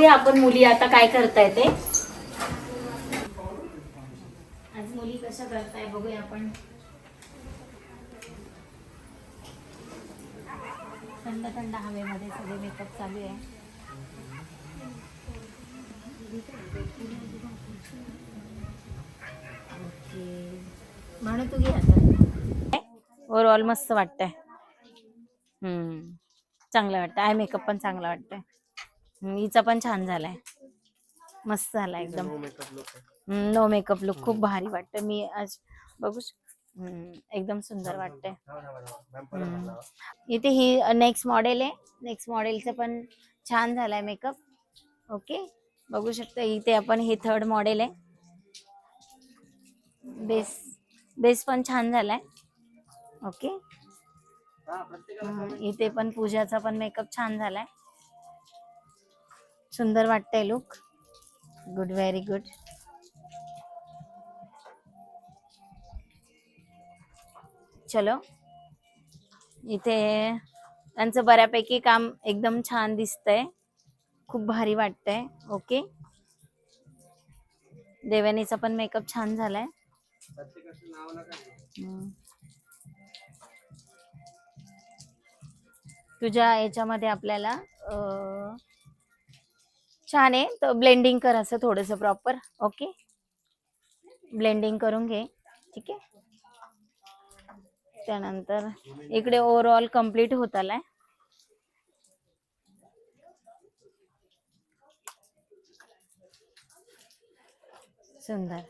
बघूया आपण मुली आता काय करताय ते. आज मुली कशा करताय बघूया आपण. थंड थंड हवेमध्ये सगळे मेकअप चालू आहे. ओके म्हणून तू घे आता. ओव्हरऑल मस्त वाटतंय. चांगलं वाटतं. आय मेकअप पण चांगला वाटतंय. हिचा पण छान झालाय, मस्त झाला एकदम. नो मेकअप लुक खूप भारी वाटतं. मी आज बघू एकदम सुंदर वाटतंय. इथे ही नेक्स्ट मॉडेल आहे. नेक्स्ट मॉडेलचं पण छान झालाय मेकअप. ओके बघू शकता. इथे आपण हे थर्ड मॉडेल आहे. बेस पण छान झालाय. ओके इथे पण पूजाचा पण मेकअप छान झालाय. सुंदर वाटतंय लुक. Good, very good. चलो इथे त्यांचं बऱ्यापैकी काम एकदम छान दिसतंय. खूप भारी वाटतंय. ओके देवयानीचा पण मेकअप छान झालाय. तुझ्या याच्यामध्ये आपल्याला छान आहे. तर ब्लेंडिंग कर असं थोडस प्रॉपर. ओके ब्लेंडिंग करून घे. ठीक आहे. त्यानंतर इकडे ओव्हरऑल कम्प्लीट होत आलाय. सुंदर.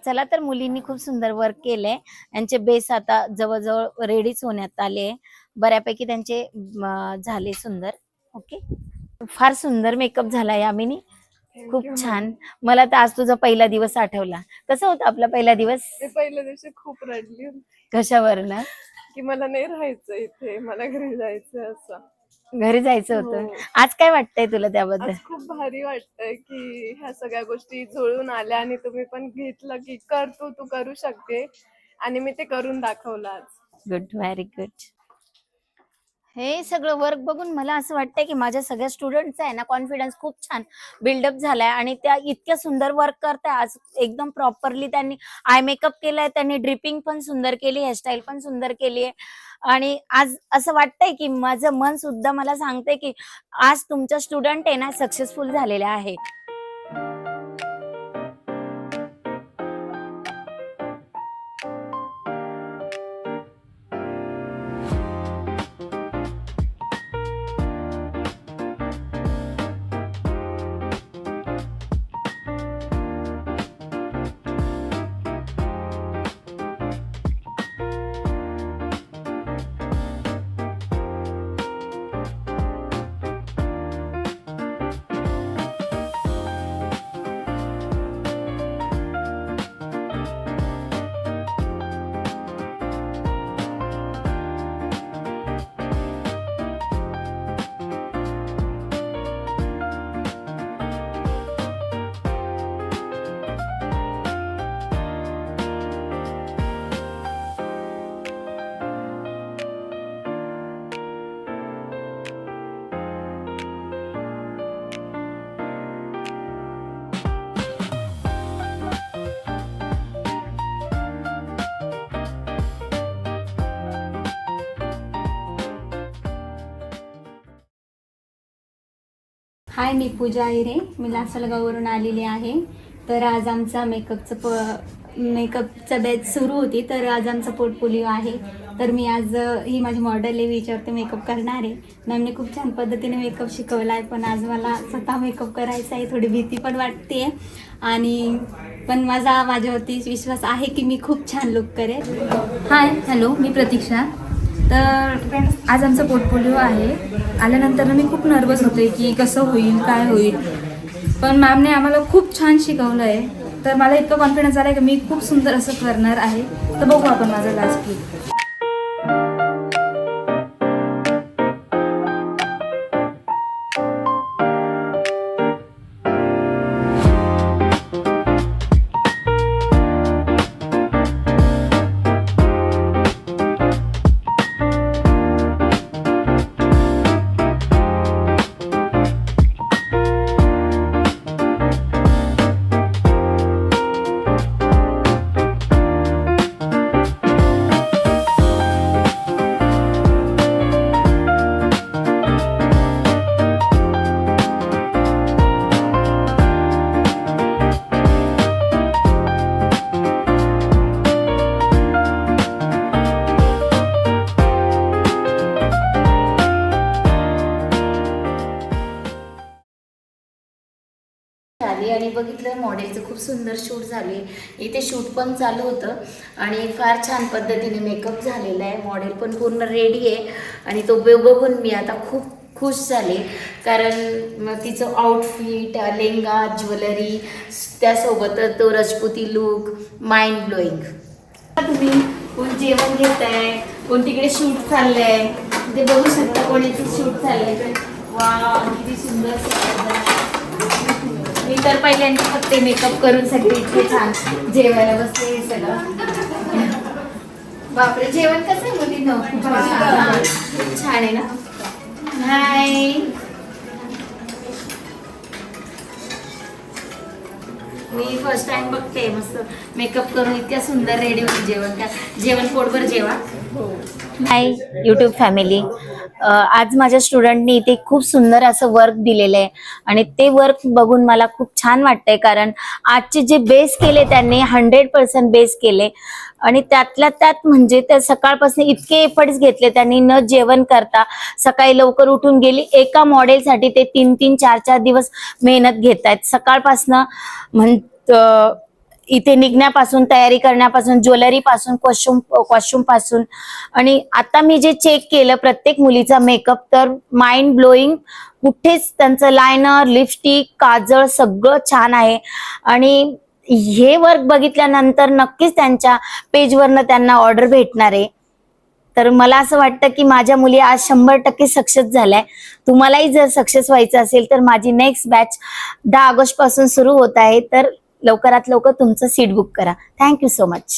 चला तर मुलींनी खूप सुंदर वर्क केलंय. यांचे बेस आता जवळजवळ रेडीच होण्यात आले. बऱ्यापैकी त्यांचे झाले सुंदर. ओके फार सुंदर मेकअप झाला यामिनी. खूप छान. मला तर आज तुझा पहिला दिवस आठवला. कसा होता आपला पहिला दिवस? पहिल्या दिवशी खूप रडली होती. कशावर ना की मला नाही राहायचं इथे, मला घरी जायचं. असं घरी जायचं होतं. आज काय वाटतंय तुला त्याबद्दल? आज खूप भारी वाटतंय की ह्या सगळ्या गोष्टी जुळून आल्या आणि तुम्ही पण घेतलं की कर, तू करू शकते. आणि मी ते करून दाखवलं आज. Good, very good. हे सगळं वर्क बघून मला असं वाटतंय की माझ्या सगळ्या स्टुडंटचा आहे ना कॉन्फिडन्स खूप छान बिल्डअप झालाय. आणि त्या इतक्या सुंदर वर्क करताय. आज एकदम प्रॉपरली त्यांनी आय मेकअप केलाय. त्यांनी ड्रिपिंग पण सुंदर केली, हेअरस्टाईल पण सुंदर केली आहे. आणि आज असं वाटतंय की माझं मन सुद्धा मला सांगतंय की आज तुमचा स्टुडंट आहे ना सक्सेसफुल झालेला आहे. हाय, मी पूजा आहिरे. मी लासलगाववरून आलेली आहे. तर आज आमचा मेकअपचा बॅच सुरू होती. तर आज आमचा पोर्टफोलिओ आहे. तर मी आज ही माझी मॉडेल आहे, विचारते मेकअप करणार आहे. मॅमने खूप छान पद्धतीने मेकअप शिकवला आहे. पण आज मला स्वतः मेकअप करायचा आहे. थोडी भीती पण वाटते आणि पण माझ्यावरती विश्वास आहे की मी खूप छान लुक करेल. हाय, हॅलो, मी प्रतीक्षा. तर फ्रेंड्स, आज आमचा पोर्टफोलिओ आहे. आल्यानंतर मी खूप नर्वस होते की कसं होईल, काय होईल. पण मॅमने आम्हाला खूप छान शिकवलं आहे. तर मला इतकं कॉन्फिडन्स आला आहे की मी खूप सुंदर असं करणार आहे. तर बघू आपण माझं लास्ट लुक. आली आणि बघितलं मॉडेलचं खूप सुंदर शूट झाले. इथे शूट पण चालू होतं आणि फार छान पद्धतीने मेकअप झालेला आहे. मॉडेल पण पूर्ण रेडी आहे आणि तो बघून मी आता खूप खुश झाले, कारण तिचं आउटफिट, लेंगा, ज्वेलरी, त्यासोबत तो राजपुती लुक माइंड ब्लोईंग. तुम्ही कोण जेवण घेताय, कोण तिकडे शूट चाललंय, ते बघू शकता कोणाचे शूट चाललंय. वा, किती सुंदर. मी तर पहिल्यांदा फक्त मेकअप करून सगळे इतके छान जेवायला बसले. सगळं बापरे, जेवण कसं आहे मुलींना? खूप छान आहे ना. हाय, मी फर्स्ट टाइम बघते मस्त मेकअप करून इतक्या सुंदर रेडी होऊन जेवण पोटभर जेवा. हाय यूट्यूब फॅमिली, आज माझ्या स्टुडंटनी इथे खूप सुंदर असं वर्क दिलेलं आहे आणि ते वर्क बघून मला खूप छान वाटतंय, कारण आजचे जे बेस केले त्यांनी 100% बेस केले आणि त्यातल्या त्यात म्हणजे त्या सकाळपासून इतके एफर्ट्स घेतले त्यांनी, न जेवण करता सकाळी लवकर उठून गेली. एका मॉडेलसाठी ते 3-3, 4-4 दिवस मेहनत घेत आहेत. सकाळपासनं इथे निघण्यापासून, तयारी करण्यापासून, ज्वेलरी पासून, कॉस्ट्युम पासून. आणि आता मी जे चेक केलं प्रत्येक मुलीचा मेकअप, तर माइंड ब्लोईंग. कुठेच त्यांचं लायनर, लिपस्टिक, काजळ सगळं छान आहे आणि हे वर्क बघितल्यानंतर नक्कीच त्यांच्या पेजवरनं त्यांना ऑर्डर भेटणार आहे. तर मला असं वाटतं की माझ्या मुली आज 100% सक्सेस झाल्या. तुम्हालाही जर सक्सेस व्हायचं असेल तर माझी नेक्स्ट बॅच 10 ऑगस्ट पासून सुरू होत आहे. तर लवकरात लवकर तुमचं सीट बुक करा. Thank you so much.